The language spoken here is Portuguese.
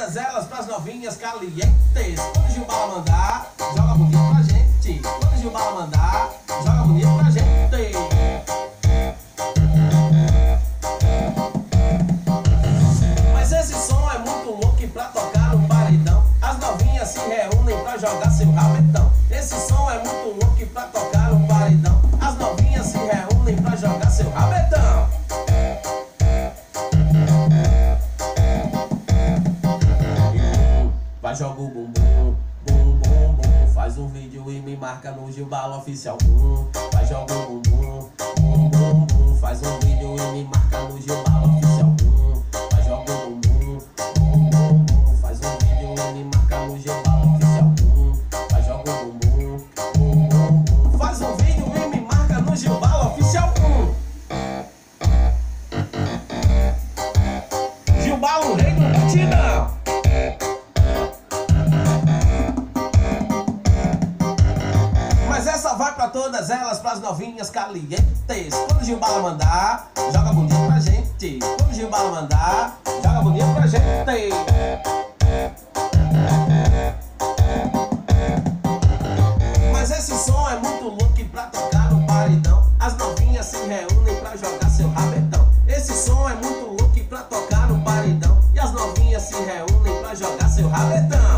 todas elas pras novinhas calientes. Quando o Gilbala mandar, joga bonito pra gente. Quando o Gilbala mandar, joga bonito pra gente. Mas esse som é muito louco e pra tocar no paredão as novinhas se reúnem pra jogar seu rabetão. Esse som é muito louco e pra tocar no paredão as novinhas se reúnem pra jogar seu rabetão. Vai, joga o bumbum, bum, bum, bum. Faz um vídeo e me marca no Gilbala Oficial. Vai, joga o bumbum, bum, bum, bum. Faz um vídeo e me marca no Gilbala Oficial. Vai, joga o bumbum, bum, bum, bum. Faz um vídeo e me marca no Gilbala Oficial. Vai, joga o bumbum, bum, bum, bum. Faz um vídeo e me marca no Gilbala Oficial. Gilbala, o rei do batidão. Mas essa vai pra todas elas, pras novinhas calientes. Quando o Gilbala mandar, joga bonito pra gente. Quando o Gilbala mandar, joga bonito pra gente. Mas esse som é muito louco e pra tocar no paredão as novinhas se reúnem pra jogar seu rabetão. Esse som é muito louco e pra tocar no paredão e as novinhas se reúnem pra jogar seu rabetão.